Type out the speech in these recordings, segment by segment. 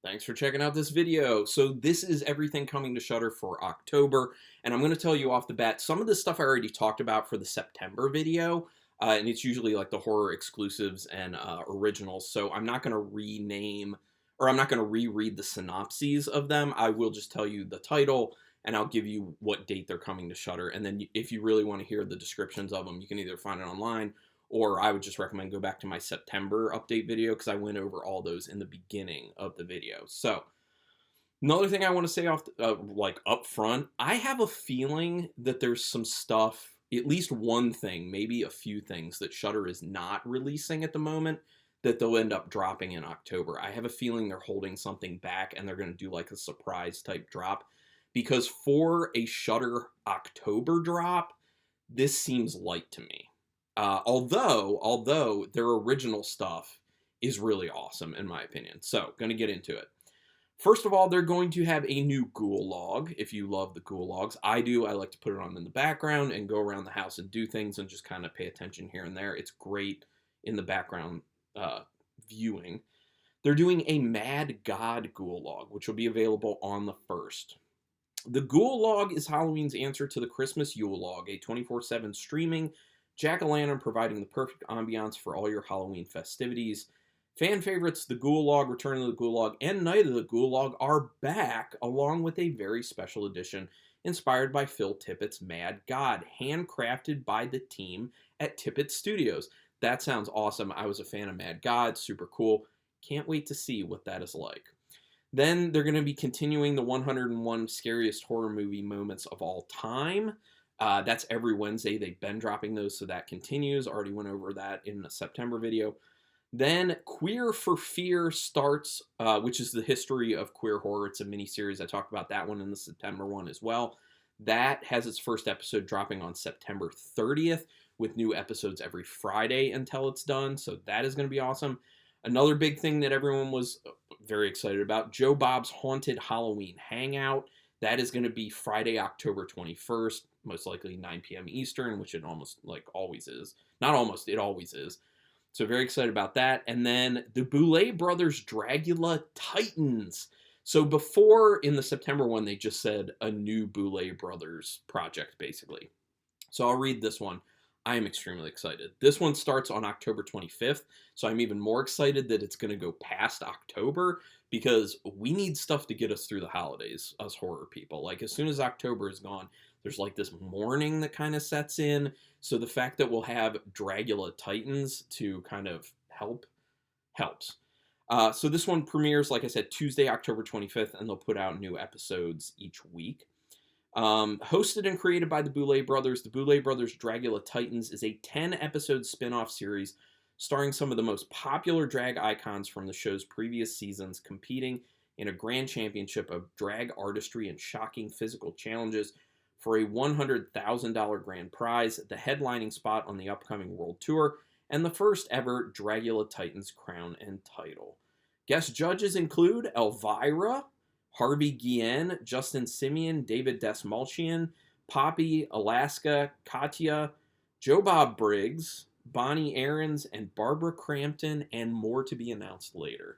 Thanks for checking out this video. So this is everything coming to Shudder for October, and I'm going to tell you off the bat, some of this stuff I already talked about for the September video, and it's usually like the horror exclusives and originals, so I'm not going to rename, or I'm not going to reread the synopses of them. I will just tell you the title, and I'll give you what date they're coming to Shudder, and then if you really want to hear the descriptions of them, you can either find it online, or I would just recommend go back to my September update video because I went over all those in the beginning of the video. So another thing I want to say off like up front, I have a feeling that there's some stuff, at least one thing, maybe a few things that Shudder is not releasing at the moment that they'll end up dropping in October. I have a feeling they're holding something back and they're going to do like a surprise type drop because for a Shudder October drop, this seems light to me. Although their original stuff is really awesome in my opinion. So, going to get into it. First of all, they're going to have a new ghoul log. If you love the ghoul logs, I do. I like to put it on in the background and go around the house and do things and just kind of pay attention here and there. It's great in the background viewing. They're doing a Mad God ghoul log, which will be available on the 1st. The ghoul log is Halloween's answer to the Christmas Yule log, a 24/7 streaming jack-o'-lantern providing the perfect ambiance for all your Halloween festivities. Fan favorites The Ghoul Log, Return of the Ghoul Log, and Night of the Ghoul Log are back, along with a very special edition inspired by Phil Tippett's Mad God, handcrafted by the team at Tippett Studios. That sounds awesome. I was a fan of Mad God, super cool. Can't wait to see what that is like. Then they're going to be continuing the 101 scariest horror movie moments of all time. That's every Wednesday. They've been dropping those, so that continues. Already went over that in the September video. Then Queer for Fear starts, which is the history of queer horror. It's a mini-series. I talked about that one in the September one as well. That has its first episode dropping on September 30th, with new episodes every Friday until it's done. So that is going to be awesome. Another big thing that everyone was very excited about, Joe Bob's Haunted Halloween Hangout. That is going to be Friday, October 21st, most likely 9 p.m. Eastern, which it almost like always is. Not almost, it always is. So very excited about that. And then the Boulet Brothers Dragula Titans. So before in the September one, they just said a new Boulet Brothers project, basically. So I'll read this one. I am extremely excited. This one starts on October 25th, so I'm even more excited that it's going to go past October because we need stuff to get us through the holidays, us horror people. Like, as soon as October is gone, there's like this mourning that kind of sets in. So the fact that we'll have Dragula Titans to kind of helps. So this one premieres, like I said, Tuesday, October 25th, and they'll put out new episodes each week. Hosted and created by the Boulet Brothers Dragula Titans is a 10-episode spin-off series starring some of the most popular drag icons from the show's previous seasons competing in a grand championship of drag artistry and shocking physical challenges for a $100,000 grand prize, the headlining spot on the upcoming world tour, and the first ever Dragula Titans crown and title. Guest judges include Elvira, Harvey Guillen, Justin Simeon, David Desmalchian, Poppy, Alaska, Katya, Joe Bob Briggs, Bonnie Aarons, and Barbara Crampton, and more to be announced later.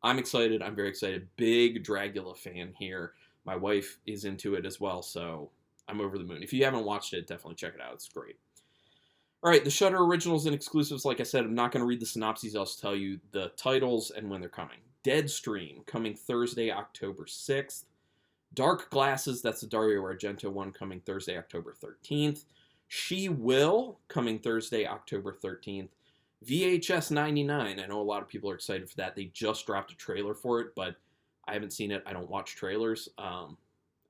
I'm excited. I'm very excited. Big Dragula fan here. My wife is into it as well, so I'm over the moon. If you haven't watched it, definitely check it out. It's great. All right, the Shudder originals and exclusives, like I said, I'm not going to read the synopses. I'll just tell you the titles and when they're coming. Deadstream, coming Thursday, October 6th. Dark Glasses, that's the Dario Argento one, coming Thursday, October 13th. She Will, coming Thursday, October 13th. VHS 99, I know a lot of people are excited for that. They just dropped a trailer for it, but I haven't seen it. I don't watch trailers. I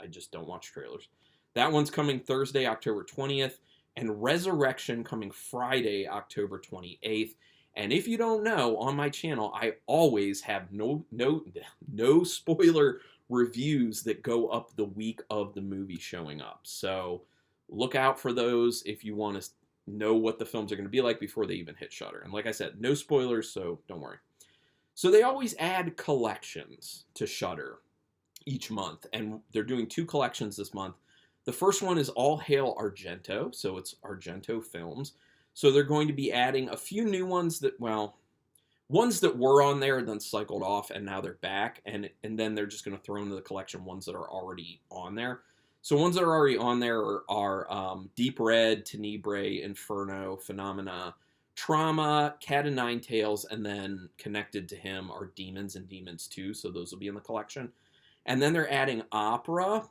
just don't watch trailers. That one's coming Thursday, October 20th. And Resurrection coming Friday, October 28th. And if you don't know, on my channel, I always have no spoiler reviews that go up the week of the movie showing up. So look out for those if you want to know what the films are going to be like before they even hit Shudder. And like I said, no spoilers, so don't worry. So they always add collections to Shudder each month, and they're doing 2 collections this month. The first one is All Hail Argento, so it's Argento films. So they're going to be adding a few new ones that, well, ones that were on there then cycled off and now they're back, and then they're just going to throw into the collection ones that are already on there. So ones that are already on there are Deep Red, Tenebrae, Inferno, Phenomena, Trauma, Cat and Nine Tails, and then connected to him are Demons and Demons 2, so those will be in the collection. And then they're adding Opera,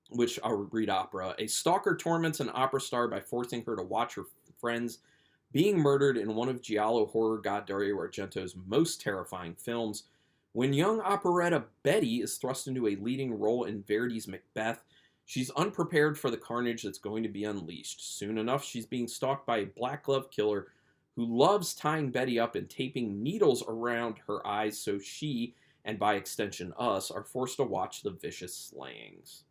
which I'll read Opera. A stalker torments an opera star by forcing her to watch her friends being murdered in one of giallo horror god Dario Argento's most terrifying films. When young operetta Betty is thrust into a leading role in Verdi's Macbeth, she's unprepared for the carnage that's going to be unleashed. Soon enough, she's being stalked by a black glove killer who loves tying Betty up and taping needles around her eyes so she, and by extension us, are forced to watch the vicious slayings.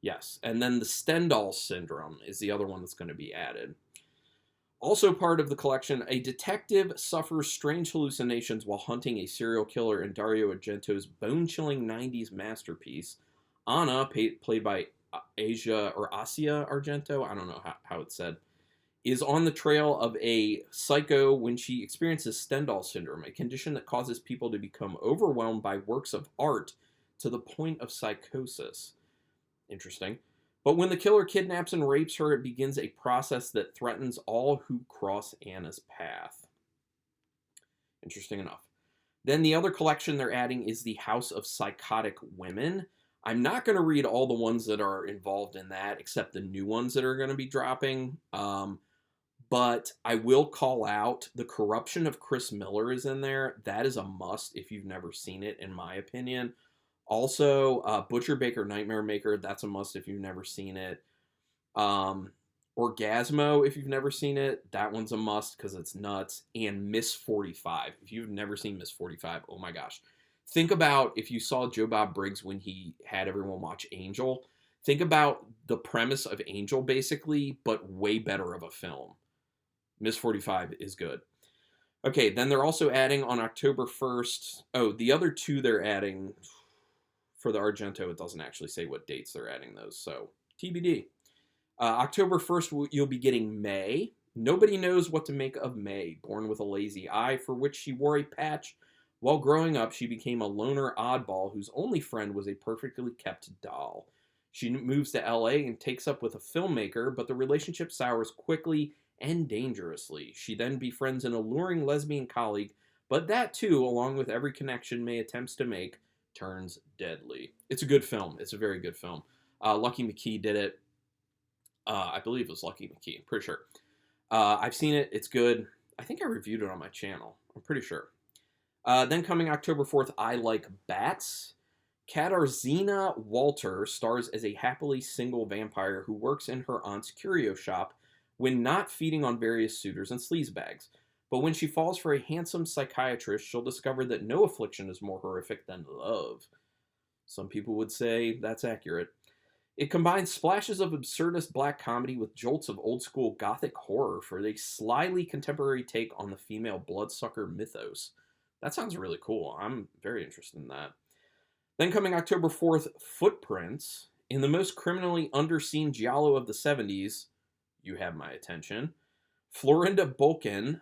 Yes, and then the Stendhal syndrome is the other one that's going to be added. Also part of the collection, a detective suffers strange hallucinations while hunting a serial killer in Dario Argento's bone-chilling 90s masterpiece. Anna, played by Asia Argento, I don't know how it's said, is on the trail of a psycho when she experiences Stendhal syndrome, a condition that causes people to become overwhelmed by works of art to the point of psychosis. Interesting. But when the killer kidnaps and rapes her, it begins a process that threatens all who cross Anna's path. Interesting enough. Then the other collection they're adding is the House of Psychotic Women. I'm not going to read all the ones that are involved in that, except the new ones that are going to be dropping. But I will call out the Corruption of Chris Miller is in there. That is a must if you've never seen it, in my opinion. Also, Butcher Baker Nightmare Maker, that's a must if you've never seen it. Orgasmo, if you've never seen it, that one's a must because it's nuts. And Miss 45. If you've never seen Miss 45, oh my gosh. Think about if you saw Joe Bob Briggs when he had everyone watch Angel. Think about the premise of Angel, basically, but way better of a film. Miss 45 is good. Okay, then they're also adding on October 1st. Oh, the other two they're adding for the Argento, it doesn't actually say what dates they're adding those, so TBD. October 1st, you'll be getting May. Nobody knows what to make of May, born with a lazy eye for which she wore a patch. While growing up, she became a loner oddball whose only friend was a perfectly kept doll. She moves to LA and takes up with a filmmaker, but the relationship sours quickly and dangerously. She then befriends an alluring lesbian colleague, but that too, along with every connection May attempts to make, turns deadly. It's a good film. It's a very good film. Lucky McKee did it. I believe it was Lucky McKee. I'm pretty sure. I've seen it. It's good. I think I reviewed it on my channel. I'm pretty sure. Then coming October 4th, I Like Bats. Katarzyna Walter stars as a happily single vampire who works in her aunt's curio shop when not feeding on various suitors and sleazebags. But when she falls for a handsome psychiatrist, she'll discover that no affliction is more horrific than love. Some people would say that's accurate. It combines splashes of absurdist black comedy with jolts of old-school gothic horror for a slyly contemporary take on the female bloodsucker mythos. That sounds really cool. I'm very interested in that. Then coming October 4th, Footprints. In the most criminally underseen giallo of the 70s, you have my attention. Florinda Bolkin,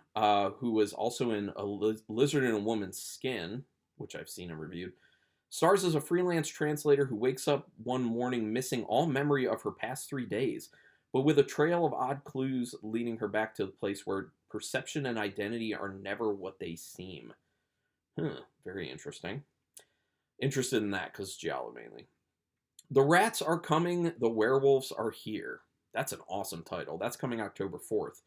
who was also in A Lizard in a Woman's Skin, which I've seen and reviewed, stars as a freelance translator who wakes up one morning missing all memory of her past 3 days, but with a trail of odd clues leading her back to the place where perception and identity are never what they seem. Very interesting. Interested in that because giallo mainly. The Rats Are Coming, The Werewolves Are Here. That's an awesome title. That's coming October 4th.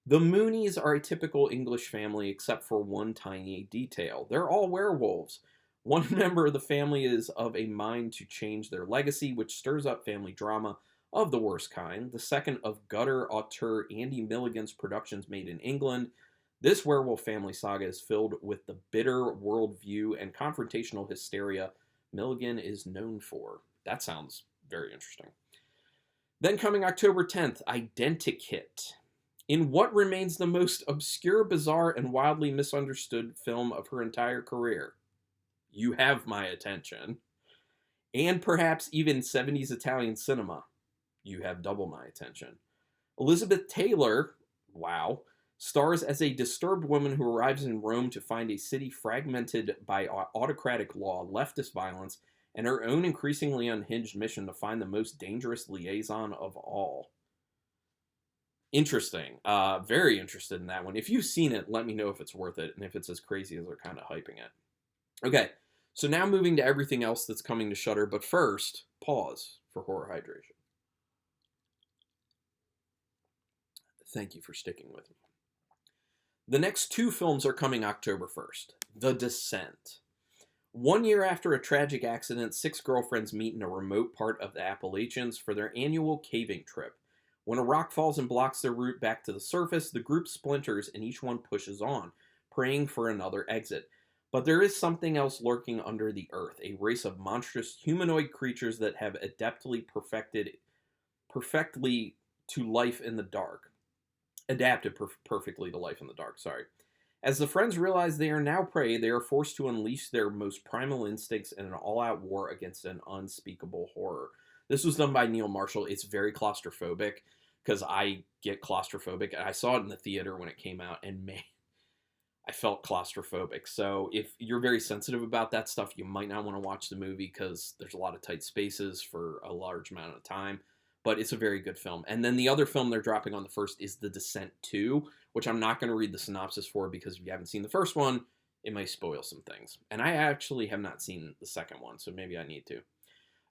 The Moonies are a typical English family except for one tiny detail. They're all werewolves. One member of the family is of a mind to change their legacy, which stirs up family drama of the worst kind. The second of gutter auteur Andy Milligan's productions made in England. This werewolf family saga is filled with the bitter worldview and confrontational hysteria Milligan is known for. That sounds very interesting. Then coming October 10th, Identikit. In what remains the most obscure, bizarre, and wildly misunderstood film of her entire career, you have my attention. And perhaps even 70s Italian cinema, you have double my attention. Elizabeth Taylor, wow, Stars as a disturbed woman who arrives in Rome to find a city fragmented by autocratic law, leftist violence, and her own increasingly unhinged mission to find the most dangerous liaison of all. Interesting. Very interested in that one. If you've seen it, let me know if it's worth it and if it's as crazy as they're kind of hyping it. Okay, so now moving to everything else that's coming to Shudder, but first, pause for horror hydration. Thank you for sticking with me. The next 2 films are coming October 1st. The Descent. 1 year after a tragic accident, 6 girlfriends meet in a remote part of the Appalachians for their annual caving trip. When a rock falls and blocks their route back to the surface, the group splinters and each one pushes on, praying for another exit. But there is something else lurking under the earth, a race of monstrous humanoid creatures that have adeptly perfectly to life in the dark. Adapted perfectly to life in the dark, sorry. As the friends realize they are now prey, they are forced to unleash their most primal instincts in an all-out war against an unspeakable horror. This was done by Neil Marshall. It's very claustrophobic, because I get claustrophobic. I saw it in the theater when it came out, and man, I felt claustrophobic. So if you're very sensitive about that stuff, you might not want to watch the movie, because there's a lot of tight spaces for a large amount of time. But it's a very good film. And then the other film they're dropping on the 1st is The Descent 2, which I'm not going to read the synopsis for, because if you haven't seen the first one, it may spoil some things. And I actually have not seen the second one, so maybe I need to.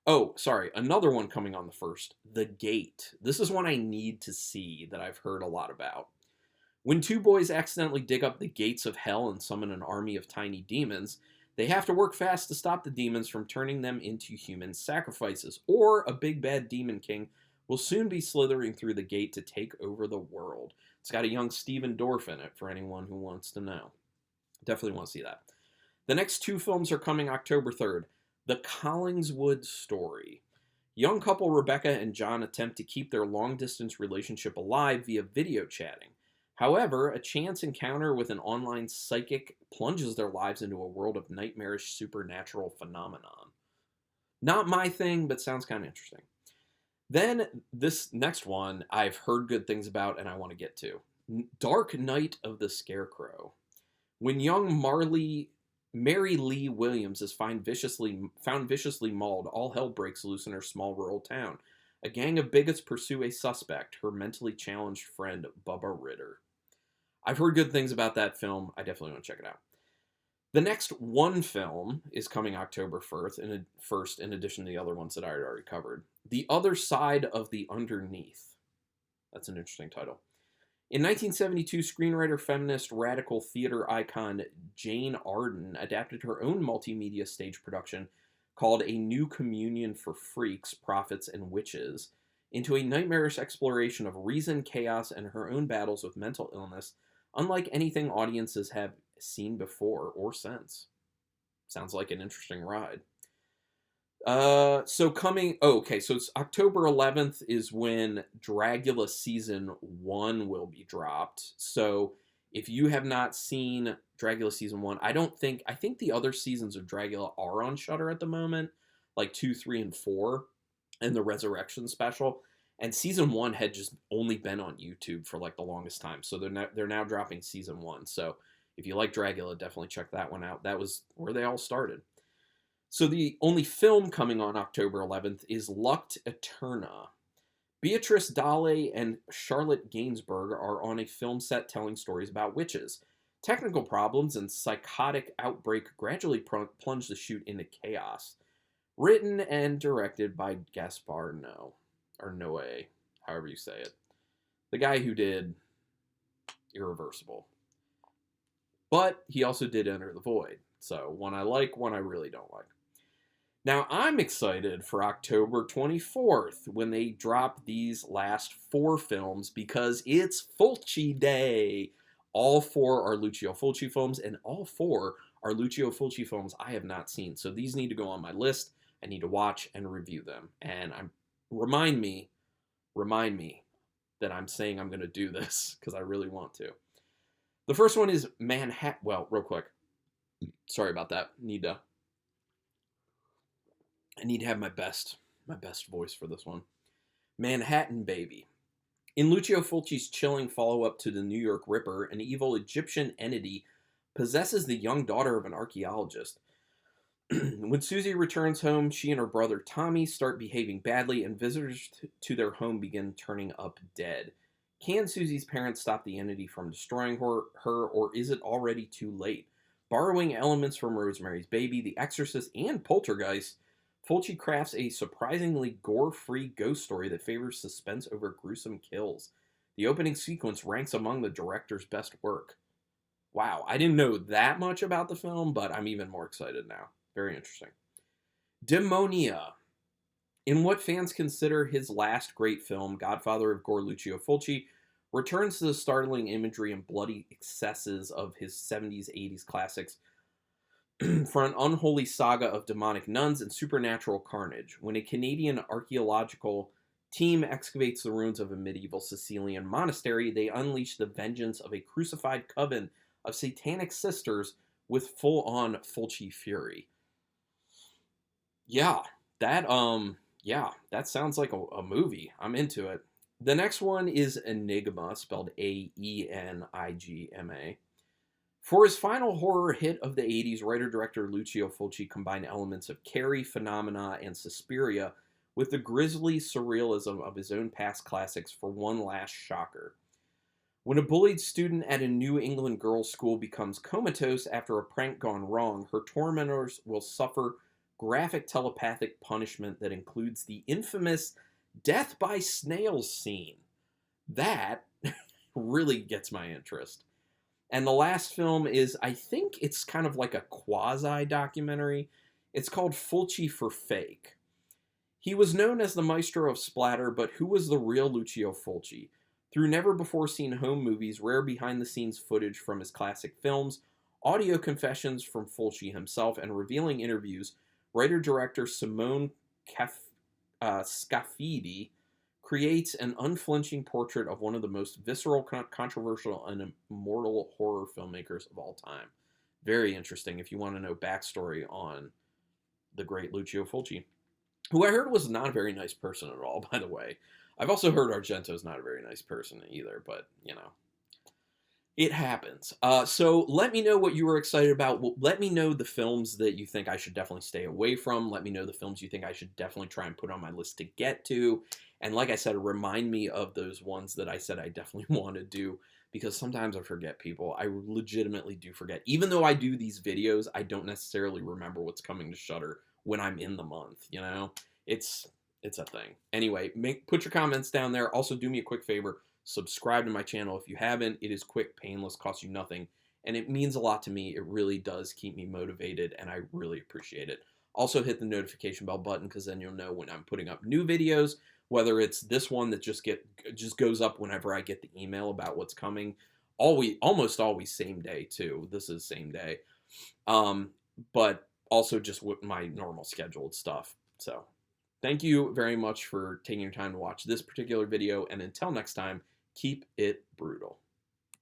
Oh, sorry, another one coming on the 1st, The Gate. This is one I need to see that I've heard a lot about. When 2 boys accidentally dig up the gates of hell and summon an army of tiny demons, they have to work fast to stop the demons from turning them into human sacrifices, or a big bad demon king will soon be slithering through the gate to take over the world. It's got a young Stephen Dorff in it, for anyone who wants to know. Definitely want to see that. The next 2 films are coming October 3rd. The Collingswood Story. Young couple Rebecca and John attempt to keep their long-distance relationship alive via video chatting. However, a chance encounter with an online psychic plunges their lives into a world of nightmarish supernatural phenomenon. Not my thing, but sounds kind of interesting. Then, this next one I've heard good things about and I want to get to. Dark Night of the Scarecrow. When young Mary Lee Williams is found viciously mauled, all hell breaks loose in her small rural town. A gang of bigots pursue a suspect, her mentally challenged friend, Bubba Ritter. I've heard good things about that film. I definitely want to check it out. The next 1 film is coming October 1st, in addition to the other ones that I had already covered. The Other Side of the Underneath. That's an interesting title. In 1972, screenwriter, feminist, radical theater icon Jane Arden adapted her own multimedia stage production called A New Communion for Freaks, Prophets, and Witches into a nightmarish exploration of reason, chaos, and her own battles with mental illness, unlike anything audiences have seen before or since. Sounds like an interesting ride. So it's October 11th is when Dragula Season 1 will be dropped. So if you have not seen Dragula Season 1, I think the other seasons of Dragula are on Shudder at the moment, like 2, 3, and 4, and the Resurrection special. And Season 1 had just only been on YouTube for like the longest time. So they're now dropping Season 1. So if you like Dragula, definitely check that one out. That was where they all started. So the only film coming on October 11th is Luct Eterna. Beatrice Dale and Charlotte Gainsbourg are on a film set telling stories about witches. Technical problems and psychotic outbreak gradually plunge the shoot into chaos. Written and directed by Gaspar Noé, however you say it. The guy who did Irreversible. But he also did Enter the Void. So one I like, one I really don't like. Now, I'm excited for October 24th when they drop these last 4 films because it's Fulci Day. All 4 are Lucio Fulci films, and all 4 are Lucio Fulci films I have not seen. So these need to go on my list. I need to watch and review them. And remind me that I'm saying I'm going to do this because I really want to. The first one is Manhattan. Well, real quick. Sorry about that. I need to have my best voice for this one. Manhattan Baby. In Lucio Fulci's chilling follow-up to the New York Ripper, an evil Egyptian entity possesses the young daughter of an archaeologist. When Susie returns home, she and her brother Tommy start behaving badly, and visitors to their home begin turning up dead. Can Susie's parents stop the entity from destroying her, or is it already too late? Borrowing elements from Rosemary's Baby, The Exorcist, and Poltergeist, Fulci crafts a surprisingly gore-free ghost story that favors suspense over gruesome kills. The opening sequence ranks among the director's best work. Wow, I didn't know that much about the film, but I'm even more excited now. Very interesting. Demonia. In what fans consider his last great film, Godfather of Gore, Lucio Fulci returns to the startling imagery and bloody excesses of his 70s, 80s classics for an unholy saga of demonic nuns and supernatural carnage. When a Canadian archaeological team excavates the ruins of a medieval Sicilian monastery, they unleash the vengeance of a crucified coven of satanic sisters with full-on Fulci fury. Yeah, that sounds like a movie. I'm into it. The next one is Enigma, spelled Aenigma. For his final horror hit of the 80s, writer-director Lucio Fulci combined elements of Carrie, Phenomena, and Suspiria with the grisly surrealism of his own past classics for one last shocker. When a bullied student at a New England girls' school becomes comatose after a prank gone wrong, her tormentors will suffer graphic telepathic punishment that includes the infamous death by snails scene. That really gets my interest. And the last film is, I think it's kind of like a quasi-documentary. It's called Fulchi For Fake. He was known as the maestro of splatter, but who was the real Lucio Fulci? Through never-before-seen home movies, rare behind-the-scenes footage from his classic films, audio confessions from Fulci himself, and revealing interviews, writer-director Simone Scafidi creates an unflinching portrait of one of the most visceral, controversial, and immortal horror filmmakers of all time. Very interesting if you want to know backstory on the great Lucio Fulci, who I heard was not a very nice person at all, by the way. I've also heard Argento's not a very nice person either, but, you know, it happens. So let me know what you were excited about. Let me know the films that you think I should definitely stay away from. Let me know the films you think I should definitely try and put on my list to get to. And like I said, remind me of those ones that I said I definitely want to do, because sometimes I forget, people. I legitimately do forget. Even though I do these videos, I don't necessarily remember what's coming to Shudder when I'm in the month, you know? It's a thing. Anyway, put your comments down there. Also, do me a quick favor. Subscribe to my channel if you haven't. It is quick, painless, costs you nothing, and it means a lot to me. It really does keep me motivated, and I really appreciate it. Also, hit the notification bell button, because then you'll know when I'm putting up new videos, whether it's this one that just goes up whenever I get the email about what's coming. Almost always same day, too. This is same day. But also just with my normal scheduled stuff. So thank you very much for taking your time to watch this particular video, and until next time, keep it brutal.